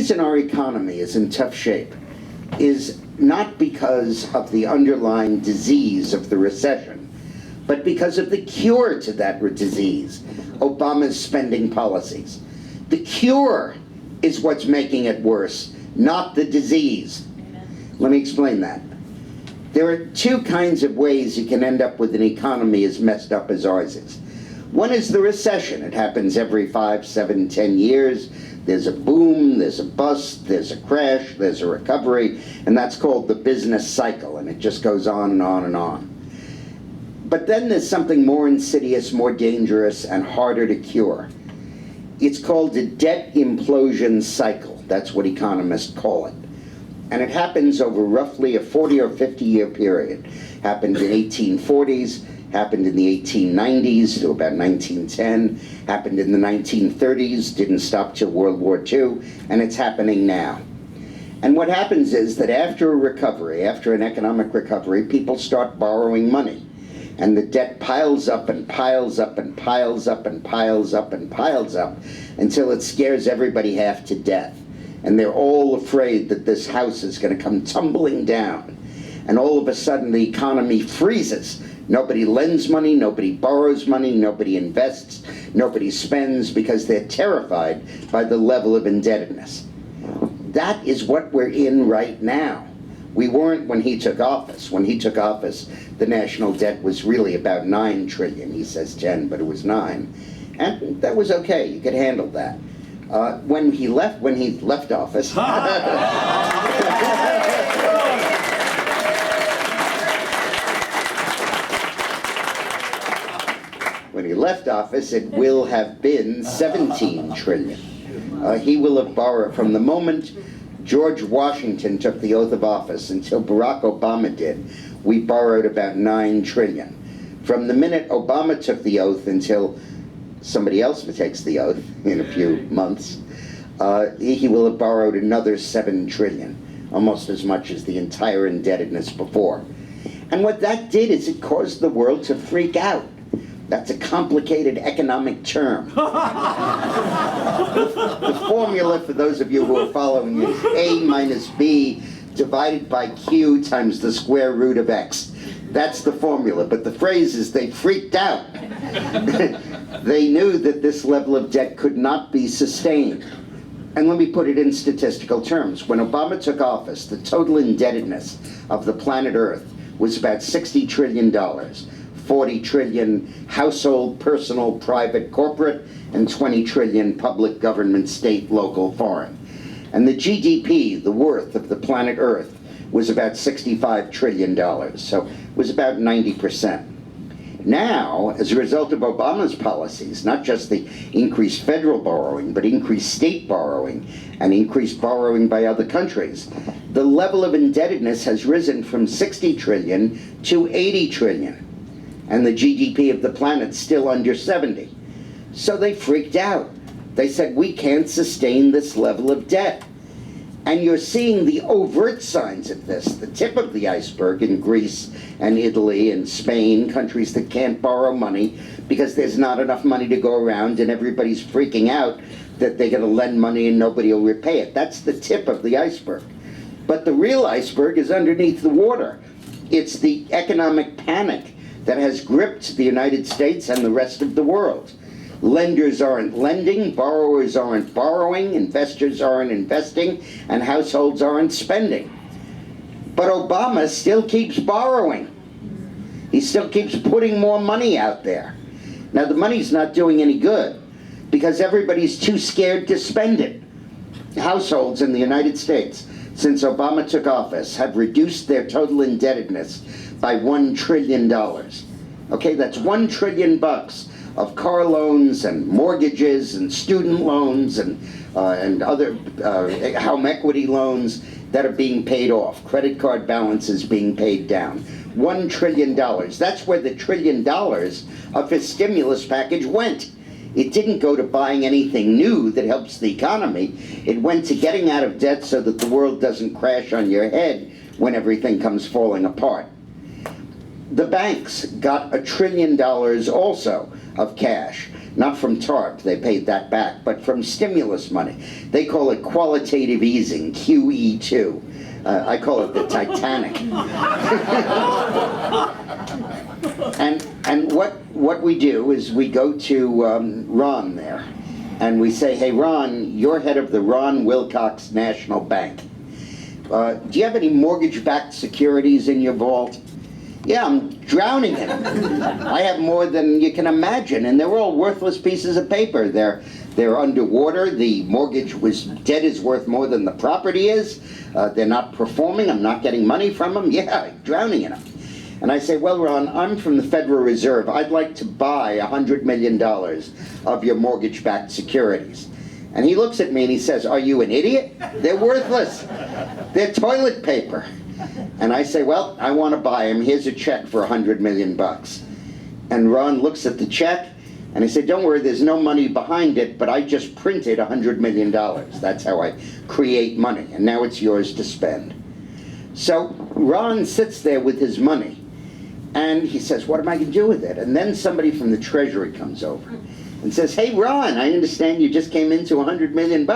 reason our economy is in tough shape is not because of the underlying disease of the recession, but because of the cure to that disease, Obama's spending policies. The cure is what's making it worse, not the disease. Let me explain that. There are two kinds of ways you can end up with an economy as messed up as ours is. One is the recession. It happens every 5, 7, 10 years. There's a boom, there's a bust, there's a crash, there's a recovery, and that's called the business cycle, and it just goes on and on and on. But then there's something more insidious, more dangerous, and harder to cure. It's called the debt implosion cycle. That's what economists call it. And it happens over roughly a 40 or 50 year period. Happened in 1840s, happened in the 1890s to about 1910, happened in the 1930s, didn't stop till World War II, and it's happening now. And what happens is that after a recovery, after an economic recovery, people start borrowing money. And the debt piles up and piles up and piles up and piles up and piles up until it scares everybody half to death. And they're all afraid that this house is going to come tumbling down. And all of a sudden the economy freezes. Nobody lends money, nobody borrows money, nobody invests, nobody spends because they're terrified by the level of indebtedness. That is what we're in right now. We weren't when he took office. When he took office, the national debt was really about 9 trillion. He says 10, but it was 9. And that was okay, you could handle that. When he left office, when he left office, it will have been 17 trillion. He will have borrowed from the moment George Washington took the oath of office until Barack Obama did. We borrowed about 9 trillion. From the minute Obama took the oath until somebody else takes the oath in a few months, he will have borrowed another 7 trillion, almost as much as the entire indebtedness before. And what that did is it caused the world to freak out. That's a complicated economic term. The formula, for those of you who are following, is A minus B divided by Q times the square root of X. That's the formula, but the phrase is they freaked out. They knew that this level of debt could not be sustained. And let me put it in statistical terms. When Obama took office, the total indebtedness of the planet Earth was about $60 trillion. 40 trillion household, personal, private, corporate, and 20 trillion public, government, state, local, foreign. And the GDP, the worth of the planet Earth, was about $65 trillion, so it was about 90%. Now, as a result of Obama's policies, not just the increased federal borrowing, but increased state borrowing and increased borrowing by other countries, the level of indebtedness has risen from 60 trillion to 80 trillion. And the GDP of the planet's still under 70. So they freaked out. They said, we can't sustain this level of debt. And you're seeing the overt signs of this, the tip of the iceberg in Greece and Italy and Spain, countries that can't borrow money because there's not enough money to go around and everybody's freaking out that they're going to lend money and nobody will repay it. That's the tip of the iceberg. But the real iceberg is underneath the water. It's the economic panic that has gripped the United States and the rest of the world. Lenders aren't lending, borrowers aren't borrowing, investors aren't investing, and households aren't spending. But Obama still keeps borrowing. He still keeps putting more money out there. Now the money's not doing any good because everybody's too scared to spend it. Households in the United States, since Obama took office, have reduced their total indebtedness by $1 trillion. Okay, that's $1 trillion of car loans and mortgages and student loans and other home equity loans that are being paid off, credit card balances being paid down. $1 trillion. That's where the $1 trillion of his stimulus package went. It didn't go to buying anything new that helps the economy. It went to getting out of debt so that the world doesn't crash on your head when everything comes falling apart. The banks got $1 trillion also of cash Not from TARP, they paid that back, but from stimulus money. They call it qualitative easing, QE2. I call it the Titanic. and what we do is we go to Ron there, and we say, hey Ron, you're head of the Ron Wilcox National Bank. Do you have any mortgage-backed securities in your vault? Yeah, I'm drowning in them. I have more than you can imagine, and they're all worthless pieces of paper. They're underwater. The mortgage debt is worth more than the property is. They're not performing. I'm not getting money from them. Yeah, drowning in them. And I say, well, Ron, I'm from the Federal Reserve. I'd like to buy $100 million of your mortgage-backed securities. And he looks at me and he says, are you an idiot? They're worthless. They're toilet paper. And I say, well, I want to buy them. Here's a check for $100 million. And Ron looks at the check and he said, don't worry, there's no money behind it, but I just printed $100 million. That's how I create money, and now it's yours to spend. So Ron sits there with his money, and he says, what am I going to do with it? And then somebody from the Treasury comes over and says, hey, Ron, I understand you just came into $100 million.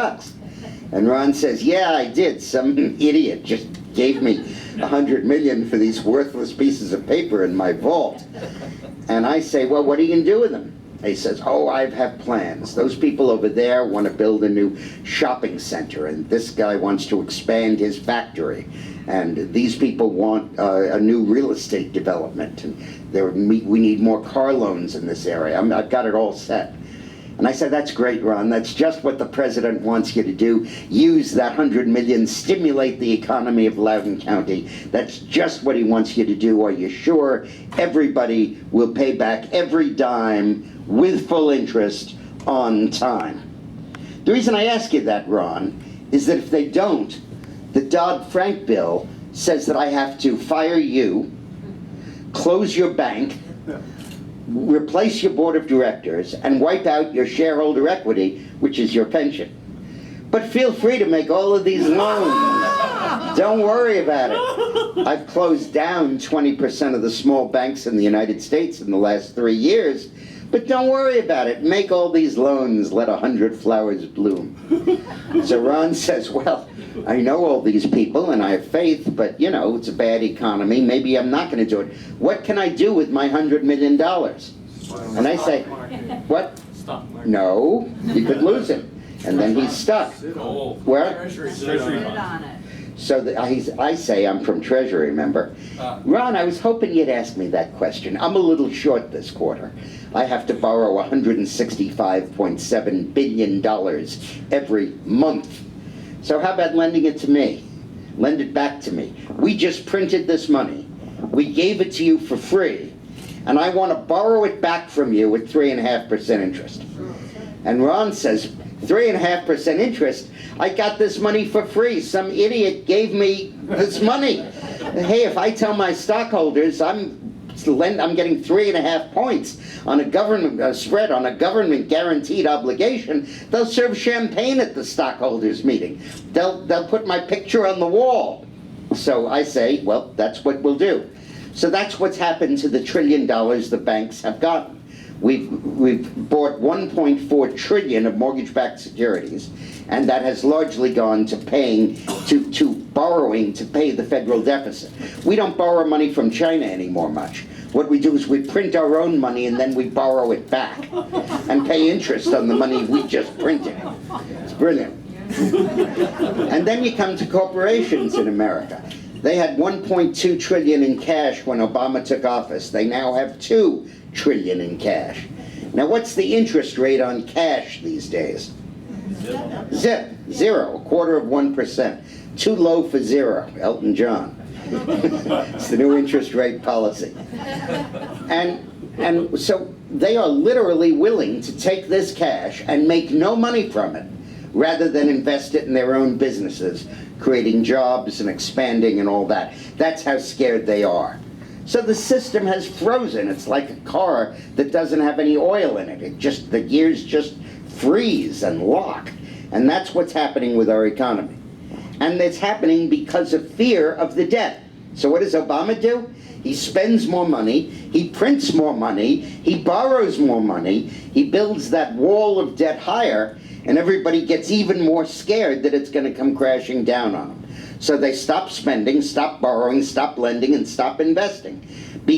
And Ron says, yeah, I did. Some idiot just gave me $100 million for these worthless pieces of paper in my vault. And I say, well, what are you going to do with them? He says, oh, I have plans. Those people over there want to build a new shopping center, and this guy wants to expand his factory, and these people want a new real estate development, and we need more car loans in this area. I've got it all set. And I said, that's great, Ron. That's just what the president wants you to do. Use that $100 million, stimulate the economy of Loudoun County. That's just what he wants you to do. Are you sure? Everybody will pay back every dime with full interest on time. The reason I ask you that, Ron, is that if they don't, the Dodd-Frank bill says that I have to fire you, close your bank, replace your board of directors, and wipe out your shareholder equity, which is your pension. But feel free to make all of these loans. Don't worry about it. I've closed down 20% of the small banks in the United States in the last 3 years, but don't worry about it. Make all these loans, let 100 flowers bloom. So Ron says, well, I know all these people and I have faith, but you know, it's a bad economy. Maybe I'm not going to do it. What can I do with my $100 million? And I say, what? No, you could lose it. And then he's stuck. Where? Treasury. So I say, I'm from Treasury, remember? Ron, I was hoping you'd ask me that question. I'm a little short this quarter. I have to borrow $165.7 billion every month. So how about lending it to me? Lend it back to me. We just printed this money. We gave it to you for free. And I want to borrow it back from you at 3.5% interest. And Ron says, 3.5% interest? I got this money for free. Some idiot gave me this money. Hey, if I tell my stockholders I'm getting 3.5 points on a government spread on a government guaranteed obligation, they'll serve champagne at the stockholders meeting. They'll put my picture on the wall. So I say, well, that's what we'll do. So that's what's happened to the $1 trillion the banks have gotten. We've bought 1.4 trillion of mortgage-backed securities, and that has largely gone to borrowing to pay the federal deficit. We don't borrow money from China anymore much. What we do is we print our own money and then we borrow it back and pay interest on the money we just printed. It's brilliant. And then you come to corporations in America. They had 1.2 trillion in cash when Obama took office. They now have 2 trillion in cash. Now what's the interest rate on cash these days? Zip. Zero. 1/4%. Too low for zero. Elton John. It's the new interest rate policy. And so they are literally willing to take this cash and make no money from it, rather than invest it in their own businesses, creating jobs and expanding and all that. That's how scared they are. So the system has frozen. It's like a car that doesn't have any oil in it. The gears just freeze and lock. And that's what's happening with our economy. And it's happening because of fear of the debt. So what does Obama do? He spends more money, he prints more money, he borrows more money, he builds that wall of debt higher, and everybody gets even more scared that it's going to come crashing down on them. So they stop spending, stop borrowing, stop lending, and stop investing.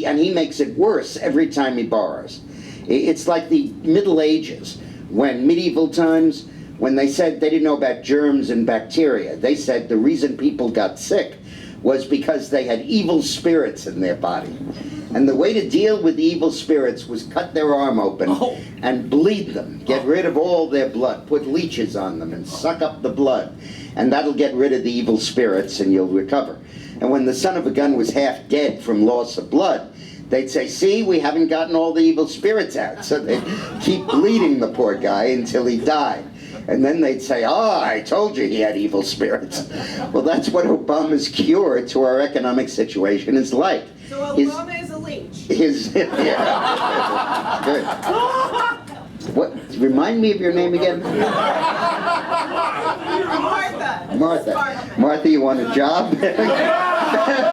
And he makes it worse every time he borrows. It's like the Middle Ages, when medieval times, when they said they didn't know about germs and bacteria. They said the reason people got sick was because they had evil spirits in their body. And the way to deal with the evil spirits was cut their arm open and bleed them, get rid of all their blood, put leeches on them and suck up the blood. And that'll get rid of the evil spirits and you'll recover. And when the son of a gun was half dead from loss of blood, they'd say, see, we haven't gotten all the evil spirits out. So they'd keep bleeding the poor guy until he died. And then they'd say, oh, I told you he had evil spirits. Well, that's what Obama's cure to our economic situation is like. So Obama is a leech. Yeah. Good. What? Remind me of your name again? Martha. Martha. Martha, you want a job?